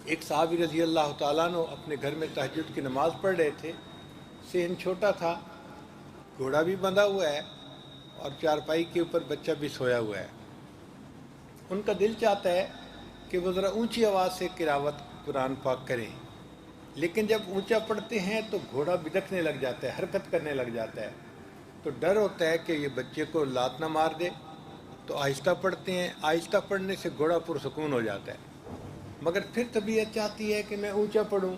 ایک صحابی رضی اللہ تعالیٰ عنہ اپنے گھر میں تہجد کی نماز پڑھ رہے تھے. صحن چھوٹا تھا، گھوڑا بھی بندھا ہوا ہے اور چارپائی کے اوپر بچہ بھی سویا ہوا ہے. ان کا دل چاہتا ہے کہ وہ ذرا اونچی آواز سے تلاوت قرآن پاک کریں، لیکن جب اونچا پڑھتے ہیں تو گھوڑا بدکنے لگ جاتا ہے، حرکت کرنے لگ جاتا ہے. تو ڈر ہوتا ہے کہ یہ بچے کو لات نہ مار دے، تو آہستہ پڑھتے ہیں. آہستہ پڑھنے سے گھوڑا پرسکون ہو جاتا ہے، مگر پھر طبیعت چاہتی ہے کہ میں اونچا پڑھوں،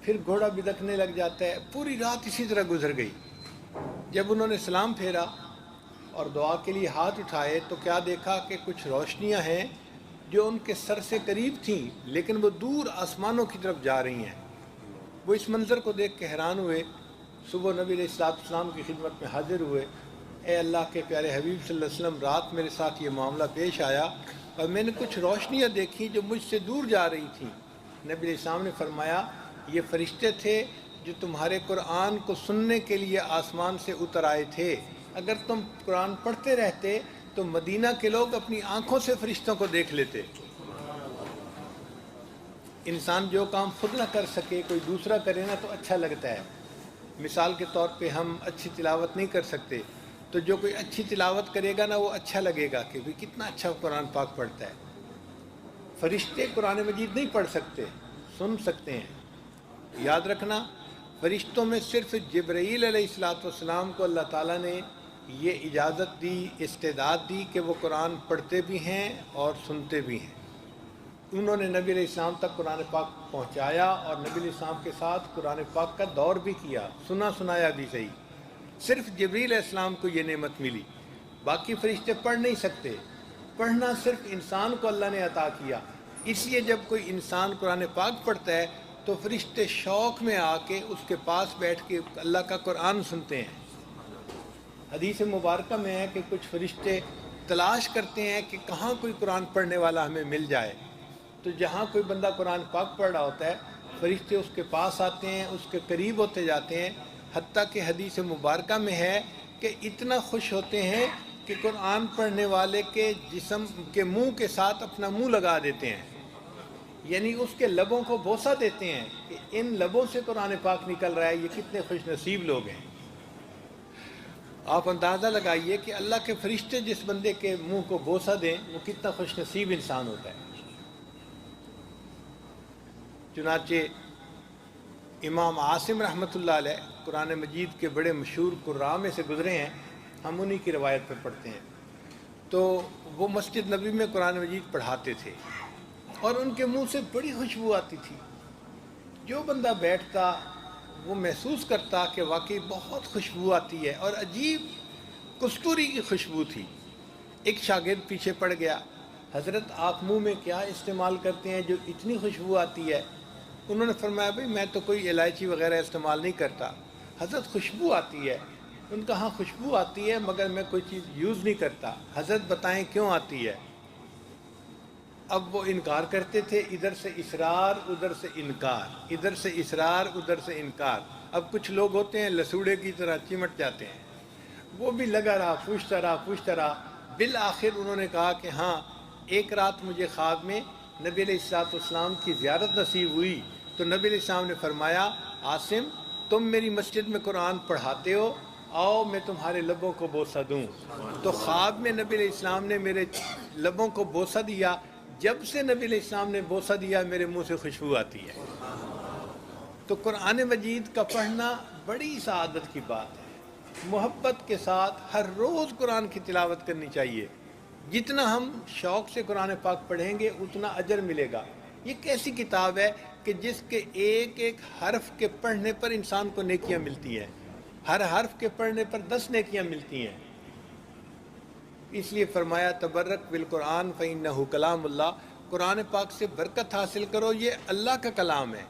پھر گھوڑا بدکنے لگ جاتا ہے. پوری رات اسی طرح گزر گئی. جب انہوں نے سلام پھیرا اور دعا کے لیے ہاتھ اٹھائے تو کیا دیکھا کہ کچھ روشنیاں ہیں جو ان کے سر سے قریب تھیں لیکن وہ دور آسمانوں کی طرف جا رہی ہیں. وہ اس منظر کو دیکھ کے حیران ہوئے. صبح نبی علیہ السلام کی خدمت میں حاضر ہوئے. اے اللہ کے پیارے حبیب صلی اللہ علیہ وسلم، رات میرے ساتھ یہ معاملہ پیش آیا اور میں نے کچھ روشنیاں دیکھی جو مجھ سے دور جا رہی تھیں. نبی علیہ السلام نے فرمایا یہ فرشتے تھے جو تمہارے قرآن کو سننے کے لیے آسمان سے اتر آئے تھے. اگر تم قرآن پڑھتے رہتے تو مدینہ کے لوگ اپنی آنکھوں سے فرشتوں کو دیکھ لیتے. انسان جو کام خود نہ کر سکے کوئی دوسرا کرے نا تو اچھا لگتا ہے. مثال کے طور پہ ہم اچھی تلاوت نہیں کر سکتے تو جو کوئی اچھی تلاوت کرے گا نا وہ اچھا لگے گا کہ بھی کتنا اچھا قرآن پاک پڑھتا ہے. فرشتے قرآن مجید نہیں پڑھ سکتے، سن سکتے ہیں. یاد رکھنا، فرشتوں میں صرف جبرائیل علیہ السلام کو اللہ تعالیٰ نے یہ اجازت دی، استعداد دی کہ وہ قرآن پڑھتے بھی ہیں اور سنتے بھی ہیں. انہوں نے نبی علیہ السلام تک قرآن پاک پہنچایا اور نبی علیہ السلام کے ساتھ قرآن پاک کا دور بھی کیا، سنا سنایا بھی صحیح. صرف جبریل علیہ السلام کو یہ نعمت ملی، باقی فرشتے پڑھ نہیں سکتے. پڑھنا صرف انسان کو اللہ نے عطا کیا. اس لیے جب کوئی انسان قرآن پاک پڑھتا ہے تو فرشتے شوق میں آ کے اس کے پاس بیٹھ کے اللہ کا قرآن سنتے ہیں. حدیث مبارکہ میں ہے کہ کچھ فرشتے تلاش کرتے ہیں کہ کہاں کوئی قرآن پڑھنے والا ہمیں مل جائے. تو جہاں کوئی بندہ قرآن پاک پڑھ رہا ہوتا ہے فرشتے اس کے پاس آتے ہیں، اس کے قریب ہوتے جاتے ہیں. حتیٰ کہ حدیث مبارکہ میں ہے کہ اتنا خوش ہوتے ہیں کہ قرآن پڑھنے والے کے جسم کے منہ کے ساتھ اپنا منہ لگا دیتے ہیں، یعنی اس کے لبوں کو بوسہ دیتے ہیں کہ ان لبوں سے قرآن پاک نکل رہا ہے، یہ کتنے خوش نصیب لوگ ہیں. آپ اندازہ لگائیے کہ اللہ کے فرشتے جس بندے کے منہ کو بوسہ دیں وہ کتنا خوش نصیب انسان ہوتا ہے. چنانچہ امام عاصم رحمۃ اللہ علیہ قرآن مجید کے بڑے مشہور قراء میں سے گزرے ہیں، ہم انہی کی روایت پہ پڑھتے ہیں. تو وہ مسجد نبوی میں قرآن مجید پڑھاتے تھے اور ان کے منہ سے بڑی خوشبو آتی تھی. جو بندہ بیٹھتا وہ محسوس کرتا کہ واقعی بہت خوشبو آتی ہے، اور عجیب کستوری کی خوشبو تھی. ایک شاگرد پیچھے پڑ گیا، حضرت آپ منہ میں کیا استعمال کرتے ہیں جو اتنی خوشبو آتی ہے؟ انہوں نے فرمایا بھئی میں تو کوئی الائچی وغیرہ استعمال نہیں کرتا. حضرت خوشبو آتی ہے. ان کا ہاں خوشبو آتی ہے مگر میں کوئی چیز یوز نہیں کرتا. حضرت بتائیں کیوں آتی ہے؟ اب وہ انکار کرتے تھے، ادھر سے اصرار ادھر سے انکار، ادھر سے اصرار ادھر سے انکار. اب کچھ لوگ ہوتے ہیں لسوڑے کی طرح چمٹ جاتے ہیں، وہ بھی لگا رہا، پوچھتا رہا. بالآخر انہوں نے کہا کہ ہاں ایک رات مجھے خواب میں نبی علیہ السلام کی زیارت نصیب ہوئی تو نبی علیہ السلام نے فرمایا عاصم تم میری مسجد میں قرآن پڑھاتے ہو، آؤ میں تمہارے لبوں کو بوسہ دوں. تو خواب میں نبی علیہ السلام نے میرے لبوں کو بوسہ دیا. جب سے نبی علیہ السلام نے بوسہ دیا میرے منہ سے خوشبو آتی ہے. تو قرآن مجید کا پڑھنا بڑی سعادت کی بات ہے. محبت کے ساتھ ہر روز قرآن کی تلاوت کرنی چاہیے. جتنا ہم شوق سے قرآن پاک پڑھیں گے اتنا اجر ملے گا. یہ کیسی کتاب ہے کہ جس کے ایک ایک حرف کے پڑھنے پر انسان کو نیکیاں ملتی ہیں، ہر حرف کے پڑھنے پر 10 نیکیاں ملتی ہیں. اس لیے فرمایا تبرک بالقرآن فإنہ کلام اللہ، قرآن پاک سے برکت حاصل کرو، یہ اللہ کا کلام ہے.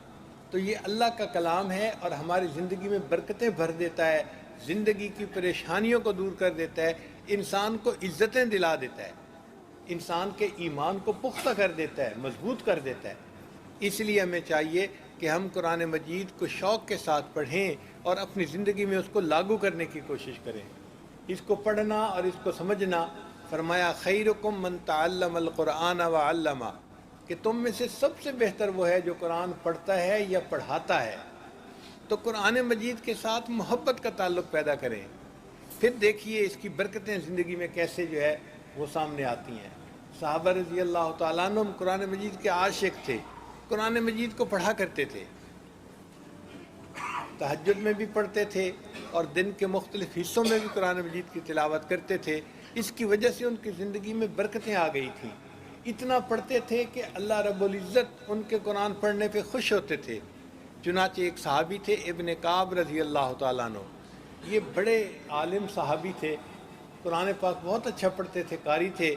تو یہ اللہ کا کلام ہے اور ہماری زندگی میں برکتیں بھر دیتا ہے، زندگی کی پریشانیوں کو دور کر دیتا ہے، انسان کو عزتیں دلا دیتا ہے، انسان کے ایمان کو پختہ کر دیتا ہے، مضبوط کر دیتا ہے. اس لیے ہمیں چاہیے کہ ہم قرآن مجید کو شوق کے ساتھ پڑھیں اور اپنی زندگی میں اس کو لاگو کرنے کی کوشش کریں. اس کو پڑھنا اور اس کو سمجھنا، فرمایا خیرکم من تعلم القرآن وعلمہ، کہ کہ تم میں سے سب سے بہتر وہ ہے جو قرآن پڑھتا ہے یا پڑھاتا ہے۔ تو قرآن مجید کے ساتھ محبت کا تعلق پیدا کریں، پھر دیکھیے اس کی برکتیں زندگی میں کیسے جو ہے وہ سامنے آتی ہیں۔ صحابہ رضی اللہ تعالیٰ عنہ قرآن مجید کے عاشق تھے، قرآن مجید کو پڑھا کرتے تھے، تہجد میں بھی پڑھتے تھے اور دن کے مختلف حصوں میں بھی قرآن مجید کی تلاوت کرتے تھے۔ اس کی وجہ سے ان کی زندگی میں برکتیں آ گئی تھیں، اتنا پڑھتے تھے کہ اللہ رب العزت ان کے قرآن پڑھنے پہ خوش ہوتے تھے۔ چنانچہ ایک صحابی تھے ابن کعب رضی اللہ تعالیٰ عنہ، یہ بڑے عالم صحابی تھے، قرآن پاک بہت اچھا پڑھتے تھے، قاری تھے۔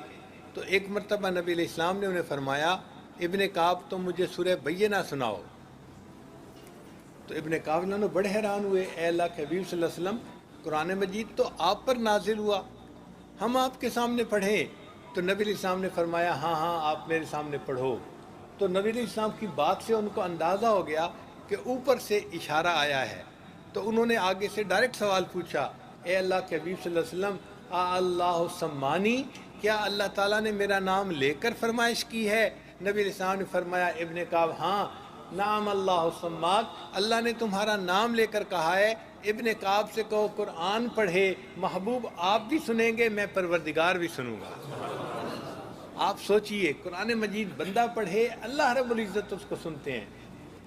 تو ایک مرتبہ نبی علیہ السلام نے انہیں فرمایا، ابن کعب تم مجھے سورہ بینہ سناؤ۔ تو ابن کعب نے بڑے حیران ہوئے، اے اللہ کے حبیب صلی اللہ علیہ وسلم، قرآن مجید تو آپ پر نازل ہوا، ہم آپ کے سامنے پڑھیں؟ تو نبی علیہ السلام نے فرمایا ہاں ہاں آپ میرے سامنے پڑھو۔ تو نبی علیہ السلام کی بات سے ان کو اندازہ ہو گیا کہ اوپر سے اشارہ آیا ہے، تو انہوں نے آگے سے ڈائریکٹ سوال پوچھا، اے اللہ کے حبیب صلی اللہ علیہ وسلم، اللہ سمانی، کیا اللہ تعالیٰ نے میرا نام لے کر فرمائش کی ہے؟ نبی علیہ السلام نے فرمایا ابن کعب ہاں، نام اللہ سماک، اللہ نے تمہارا نام لے کر کہا ہے۔ ابن کعب سے کہو قرآن پڑھے، محبوب آپ بھی سنیں گے، میں پروردگار بھی سنوں گا۔ آپ سوچئے، قرآن مجید بندہ پڑھے، اللہ رب العزت اس کو سنتے ہیں۔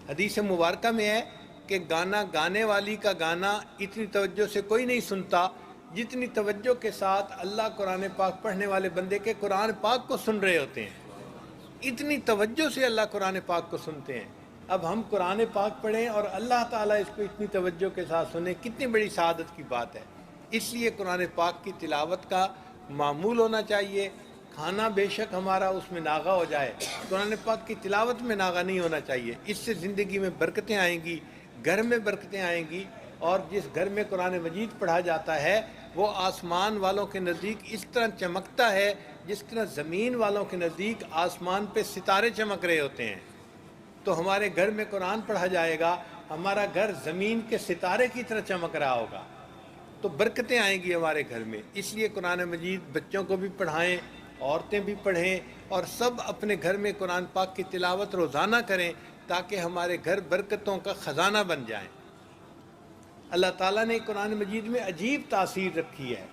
حدیث مبارکہ میں ہے کہ گانا گانے والی کا گانا اتنی توجہ سے کوئی نہیں سنتا جتنی توجہ کے ساتھ اللہ قرآن پاک پڑھنے والے بندے کے قرآن پاک کو سن رہے ہوتے ہیں، اتنی توجہ سے اللہ قرآن پاک کو سنتے ہیں۔ اب ہم قرآن پاک پڑھیں اور اللہ تعالیٰ اس کو اتنی توجہ کے ساتھ سنیں، کتنی بڑی سعادت کی بات ہے۔ اس لیے قرآن پاک کی تلاوت کا معمول ہونا چاہیے، کھانا بے شک ہمارا اس میں ناغہ ہو جائے، قرآن پاک کی تلاوت میں ناغہ نہیں ہونا چاہیے۔ اس سے زندگی میں برکتیں آئیں گی، گھر میں برکتیں آئیں گی، اور جس گھر میں قرآن مجید پڑھا جاتا ہے وہ آسمان والوں کے نزدیک اس طرح چمکتا ہے جس طرح زمین والوں کے نزدیک آسمان پہ ستارے چمک رہے ہوتے ہیں۔ تو ہمارے گھر میں قرآن پڑھا جائے گا، ہمارا گھر زمین کے ستارے کی طرح چمک رہا ہوگا، تو برکتیں آئیں گی ہمارے گھر میں۔ اس لیے قرآن مجید بچوں کو بھی پڑھائیں، عورتیں بھی پڑھیں، اور سب اپنے گھر میں قرآن پاک کی تلاوت روزانہ کریں تاکہ ہمارے گھر برکتوں کا خزانہ بن جائیں۔ اللہ تعالیٰ نے قرآن مجید میں عجیب تاثیر رکھی ہے،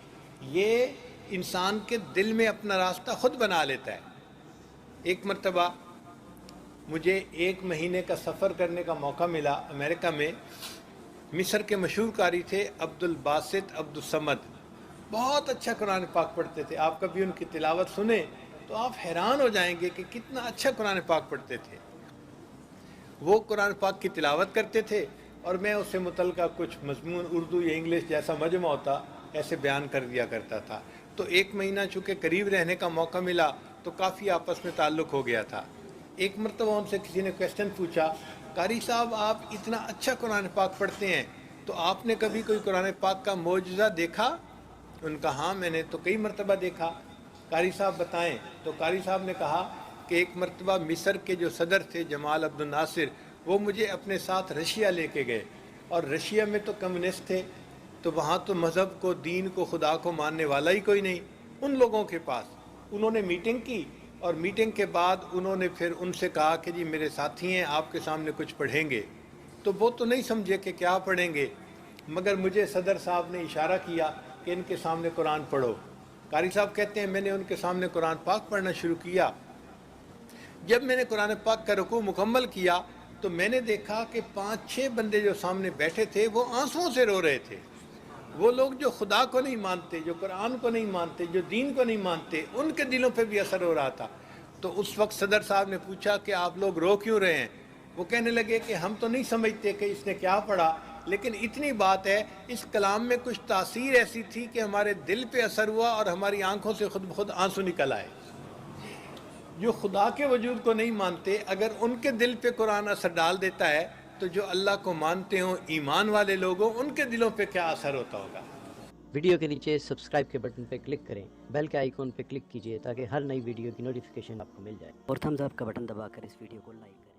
یہ انسان کے دل میں اپنا راستہ خود بنا لیتا ہے۔ ایک مرتبہ مجھے 1 مہینے کا سفر کرنے کا موقع ملا امریکہ میں۔ مصر کے مشہور قاری تھے عبد الباسط عبد الصمد، بہت اچھا قرآن پاک پڑھتے تھے، آپ کبھی ان کی تلاوت سنیں تو آپ حیران ہو جائیں گے کہ کتنا اچھا قرآن پاک پڑھتے تھے۔ وہ قرآن پاک کی تلاوت کرتے تھے اور میں اس سے متعلقہ کچھ مضمون اردو یا انگلش جیسا مجمع ہوتا ایسے بیان کر دیا کرتا تھا۔ تو 1 مہینہ چونکہ قریب رہنے کا موقع ملا تو کافی آپس میں تعلق ہو گیا تھا۔ ایک مرتبہ ان سے کسی نے کویسچن پوچھا، قاری صاحب آپ اتنا اچھا قرآن پاک پڑھتے ہیں تو آپ نے کبھی کوئی قرآن پاک کا معجزہ دیکھا؟ ان کا ہاں میں نے تو کئی مرتبہ دیکھا۔ قاری صاحب بتائیں؟ تو قاری صاحب نے کہا کہ ایک مرتبہ مصر کے جو صدر تھے جمال عبد الناصر، وہ مجھے اپنے ساتھ رشیا لے کے گئے، اور رشیا میں تو کمیونسٹ تھے، تو وہاں تو مذہب کو، دین کو، خدا کو ماننے والا ہی کوئی نہیں۔ ان لوگوں کے پاس انہوں نے میٹنگ کی، اور میٹنگ کے بعد انہوں نے پھر ان سے کہا کہ جی میرے ساتھی ہیں آپ کے سامنے کچھ پڑھیں گے، تو وہ تو نہیں سمجھے کہ کیا پڑھیں گے، مگر مجھے صدر صاحب نے اشارہ کیا کہ ان کے سامنے قرآن پڑھو۔ قاری صاحب کہتے ہیں میں نے ان کے سامنے قرآن پاک پڑھنا شروع کیا۔ جب میں نے قرآن پاک کا رکوع مکمل کیا تو میں نے دیکھا کہ 5-6 بندے جو سامنے بیٹھے تھے وہ آنسوؤں سے رو رہے تھے۔ وہ لوگ جو خدا کو نہیں مانتے، جو قرآن کو نہیں مانتے، جو دین کو نہیں مانتے، ان کے دلوں پہ بھی اثر ہو رہا تھا۔ تو اس وقت صدر صاحب نے پوچھا کہ آپ لوگ رو کیوں رہے ہیں؟ وہ کہنے لگے کہ ہم تو نہیں سمجھتے کہ اس نے کیا پڑھا، لیکن اتنی بات ہے اس کلام میں کچھ تاثیر ایسی تھی کہ ہمارے دل پہ اثر ہوا اور ہماری آنکھوں سے خود بخود آنسو نکل آئے۔ جو خدا کے وجود کو نہیں مانتے، اگر ان کے دل پہ قرآن اثر ڈال دیتا ہے تو جو اللہ کو مانتے ہوں، ایمان والے لوگ ہوں، ان کے دلوں پہ کیا اثر ہوتا ہوگا۔ ویڈیو کے نیچے سبسکرائب کے بٹن پہ کلک کریں، بیل کے آئیکن پہ کلک کیجئے تاکہ ہر نئی ویڈیو کی نوٹیفیکیشن آپ کو مل جائے، اور تھمز اپ کا بٹن دبا کر اس ویڈیو کو لائک کریں۔